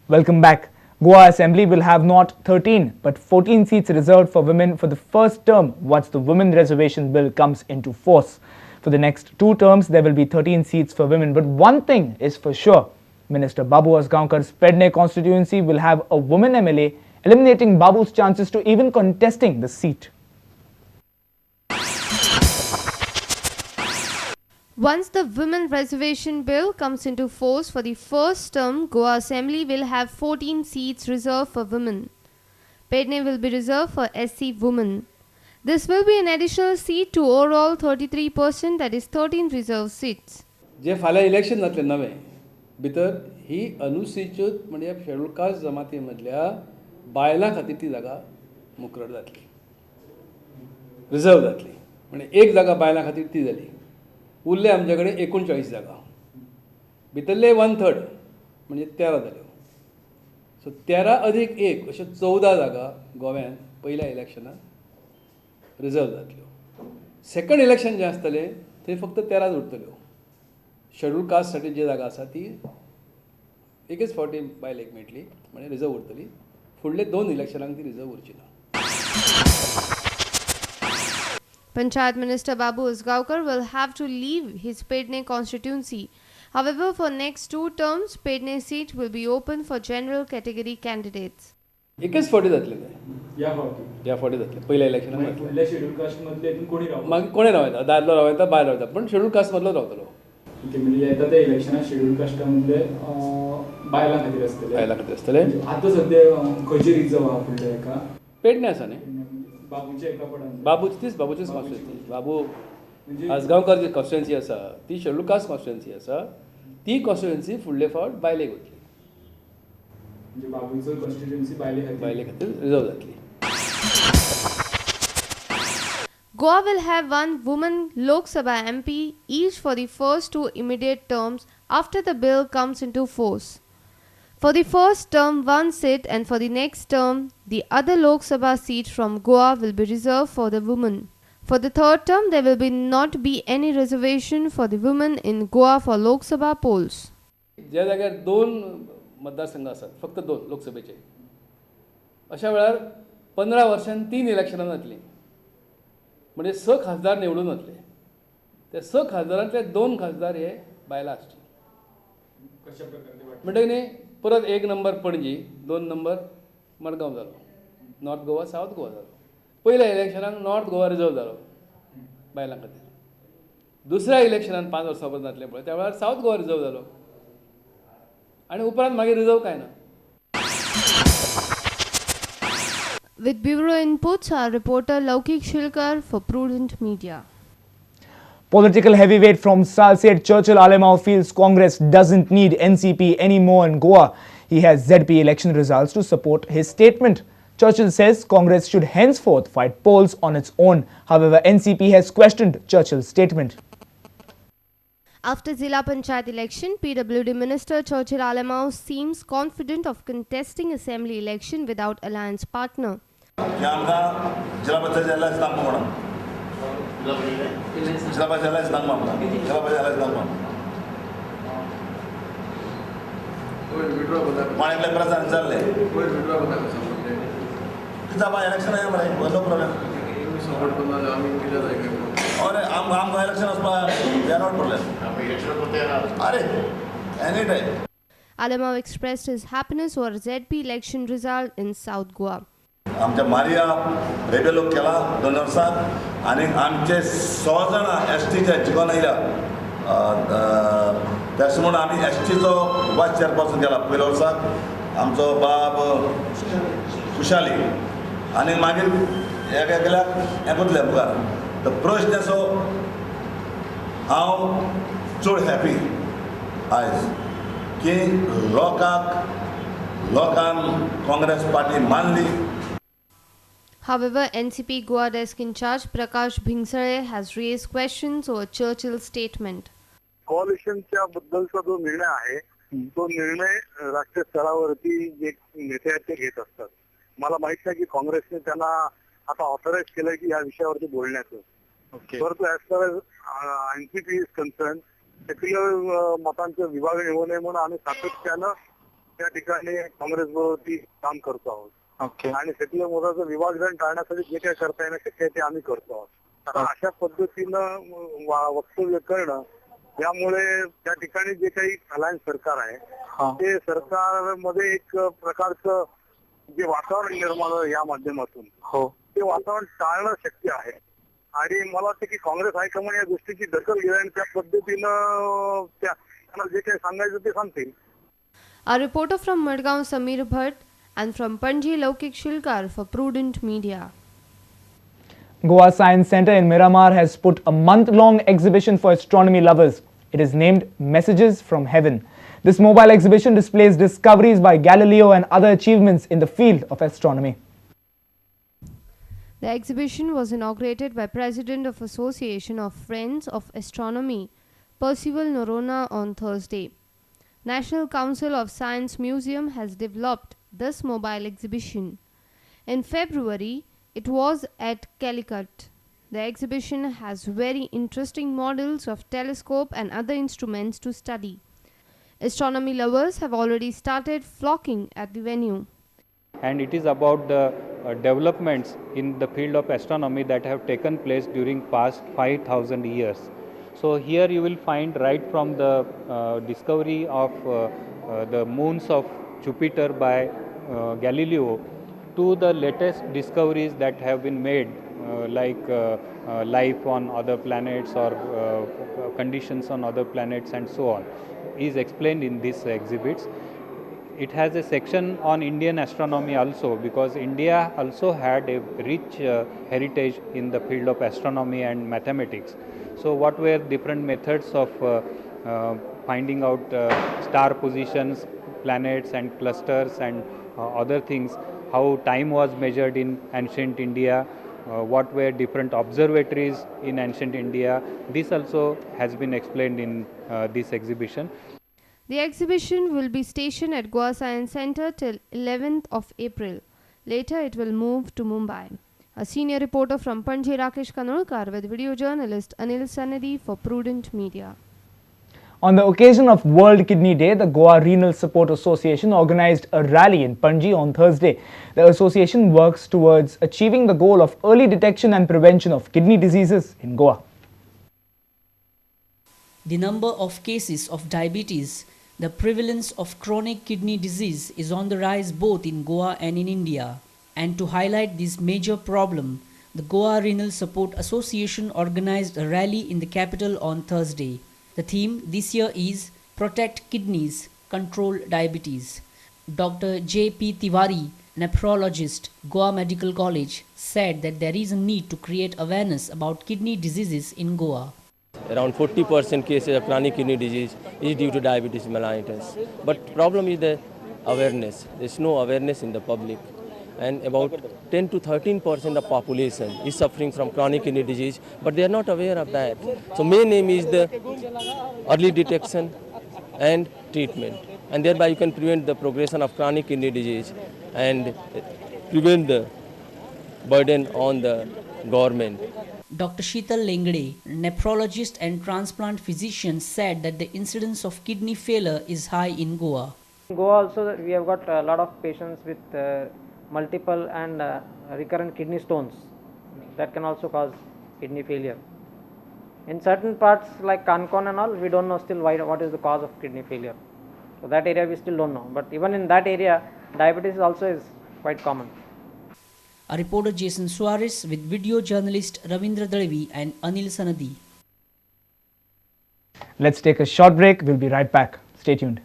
Welcome back. Goa Assembly will have not 13 but 14 seats reserved for women for the first term once the Women Reservation Bill comes into force. For the next 2 terms, there will be 13 seats for women. But one thing is for sure, Minister Babu Asgaonkar's Pedne constituency will have a woman MLA, eliminating Babu's chances to even contesting the seat. Once the Women Reservation Bill comes into force for the first term, Goa Assembly will have 14 seats reserved for women. Pedne will be reserved for SC women. This will be an additional seat to overall 33%, that is 13 reserved seats. जे फाल्यां election जातलें नवें भितर ही अनुसूचित म्हणजे schedule caste जमाती मदल्या बायलां खातीर ती जागा मुकरर जातली, रिजर्व जातली. म्हणजे एक जागा बायलां खातीर ती जाली. उरले आमचे कडेन 39 जागा, भितरले 1/3 म्हणजे 13 जाल्यो. सो 13 अधिक 1 अशे 14 जागा गोव्यात पयल्या इलेक्शनाक रिजर्व जातल्यो. सेकंड इलेक्शन जें आसतलें थंय फक्त 13 उरतल्यो. शेड्यूल कास्टसाठी जी जागा आसा ती एकच फावटी बायलेक मेळटली, म्हणजे रिजर्व उरतली. फुडले 2 इलेक्शनाक ती रिजर्व उरची ना. Panchayat Minister Babu Asgaonkar will have to leave his Pedne constituency. However, for next 2 terms, Pedne seat will be open for general category candidates. एकच फावटी जातले ते. या फावटी जातले. पहिल्या इलेक्शनाक जातले. पहिल्या शेड्यूल कास्ट मधले इथून कोणी रावता? मागीर कोणी रावता? दादलो रावता, बायल रावता, पण शेड्यूल कास्ट मदलो रावतलो. म्हणजे येता त्या इलेक्शनात शेड्यूल कास्ट मधले बायलां खातीर आसतले. बायलां खातीर आसतले. आतां सध्या खंयची रिजर्व आहा फुडल्या एका? पेडणे आसा न्ही. बाबूच्या एका पडान. बाबूचीच कॉन्स्टिट्युएन्सी. बाबू आसगांवकर जी कॉन्स्टिट्युएन्सी आसा ती शेड्यूल कास्ट कॉन्स्टिट्युएन्सी आसा. ती कॉन्स्टिट्युएन्सी फुडले फावट बायलेक वतली. म्हणजे बाबूचो कॉन्स्टिट्युएन्सी बायले खातीर रिजर्व जातली. Goa will have 1 woman Lok Sabha MP each for the first 2 immediate terms after the bill comes into force. For the first term, 1 seat, and for the next term, the other Lok Sabha seat from Goa will be reserved for the women. For the third term, there will not be any reservation for the women in Goa for Lok Sabha polls. ज्या जाग्यार 2 मतदारसंघ आसात, फक्त 2 लोकसभेचे, अशा वेळार 15 वर्षांनी 3 इलेक्शनां जातलीं. म्हणजे 6 खासदार निवडून वतले. त्या 6 खासदारांतले 2 खासदार हे बायलां आसचे. कशा प्रकारे म्हणटकीर न्ही परत 1 नंबर पणजी, 2 नंबर मडगांव जालो, नॉर्थ गोवा, सावथ गोवा जालो. पहिल्या इलेक्शनाक नॉर्थ गोवा रिजर्व जालो बायलां खातीर. दुसऱ्या इलेक्शनान 5 वर्सां परत जातलें पळय त्या वेळार सावथ गोवा रिजर्व जालो आनी उपरांत मागीर रिजर्व कांय ना. With bureau inputs, our reporter Laukik Shilkar for Prudent Media. Political heavyweight from Salsette, Churchill Alemao feels Congress doesn't need NCP anymore in Goa. He has ZP election results to support his statement. Churchill says Congress should henceforth fight polls on its own. However, NCP has questioned Churchill's statement. After Zilla Panchayat election, PWD Minister Churchill Alemao seems confident of contesting assembly election without alliance partner. जिला पंचायत इस्लाम madam जिला पंचायत इस्लाम मामला जिला पंचायत इस्लाम मामला माणिकले प्रधान चलले किताब election आहे मला no problem support करना आम्ही केला जायगा और आम इलेक्शन असपा we are not problem are any time. Alemao expressed his happiness over ZP election result in South Goa. आमच्या मारिया रेबेलो केला 2 वर्सात आणि आमचे 6 जाणां एसटीचे जिखून आयल्या. त्याच म्हणून आमी एसटीचो वायस चेअरपर्सन केला पयल्या वर्साक आमचो बाब खुशाली आनी मागीर एका गेल्याक हें कोतलें मुखार. तर प्रश्न असो हांव चड हॅपी आयज की लोकांन काँग्रेस पार्टी मानली. However, NCP Goa desk in charge Prakash Bhingsare has raised questions over Churchill's statement. कॉलिशनच्या बद्दलचा जो निर्णय आहे तो निर्णय राष्ट्रीय स्तरावरती जे नेते आहेत ते घेत असतात. मला माहित नाही की काँग्रेसने त्यांना आता ऑथराईज केलंय की या विषयावरती बोलण्याचं. परंतु as far as NCP is concern secular मतांचं विभागणी होऊ नये म्हणून आम्ही सातत्यानं त्या ठिकाणी काँग्रेस बरोबर काम करतो आहोत. ओके. आणि सेक्युलर मोदाचं विभाजन टाळण्यासाठी जे काही करता येणं शक्य आहे ते आम्ही करतो आहोत. आता अशा पद्धतीनं वक्तव्य करणं यामुळे त्या ठिकाणी जे काही अलायन्स सरकार आहे ते सरकारमध्ये एक प्रकारचं जे वातावरण निर्माण झालं या माध्यमातून हो. ते वातावरण टाळणं शक्य आहे. आणि मला वाटतं की काँग्रेस हायकमांड या गोष्टीची दखल घेईल आणि त्या पद्धतीनं त्यांना जे काही सांगायचं ते सांगतील. A reporter from Madgaon, Samir Bhatt, and from Panji, Laukik Shilkar for Prudent Media. Goa Science Centre in Miramar has put a month-long exhibition for astronomy lovers. It is named Messages from Heaven. This mobile exhibition displays discoveries by Galileo and other achievements in the field of astronomy. The exhibition was inaugurated by President of Association of Friends of Astronomy, Percival Norona, on Thursday. National Council of Science Museum has developed this mobile exhibition. In February, it was at Calicut. The exhibition has very interesting models of telescope and other instruments to study. Astronomy lovers have already started flocking at the venue. And it is about the developments in the field of astronomy that have taken place during past 5,000 years. So here you will find right from the discovery of the moons of Jupiter by Galileo to the latest discoveries that have been made like life on other planets or conditions on other planets and so on is explained in these exhibits. It has a section on Indian astronomy also, because India also had a rich heritage in the field of astronomy and mathematics. So what were different methods of finding out star positions, planets and clusters and other things, how time was measured in ancient India, what were different observatories in ancient India. This also has been explained in this exhibition. The exhibition will be stationed at Goa Science Centre till 11th of April. Later it will move to Mumbai. A senior reporter from Panji, Rakesh Kanolkar, with video journalist Anil Sanadi for Prudent Media. On the occasion of World Kidney Day, the Goa Renal Support Association organized a rally in Panji on Thursday. The association works towards achieving the goal of early detection and prevention of kidney diseases in Goa. The number of cases of diabetes, the prevalence of chronic kidney disease is on the rise both in Goa and in India. And to highlight this major problem, the Goa Renal Support Association organized a rally in the capital on Thursday. The theme this year is Protect Kidneys, Control Diabetes. Dr. J.P. Tiwari, nephrologist, Goa Medical College, said that there is a need to create awareness about kidney diseases in Goa. Around 40% cases of chronic kidney disease is due to diabetes mellitus. But problem is the awareness. There is no awareness in the public. And about 10 to 13% of population is suffering from chronic kidney disease, but they are not aware of that. So main aim is the early detection and treatment. And thereby you can prevent the progression of chronic kidney disease and prevent the burden on the government. Dr. Sheetal Lengde, nephrologist and transplant physician, said that the incidence of kidney failure is high in Goa. In Goa also we have got a lot of patients with multiple and recurrent kidney stones that can also cause kidney failure. In certain parts like Kankon and all, we don't know still what is the cause of kidney failure. So that area we still don't know. But even in that area, diabetes also is quite common. A reporter Jason Suarez with video journalist Ravindra Dalvi and Anil Sanadi. Let's take a short break. We'll be right back. Stay tuned.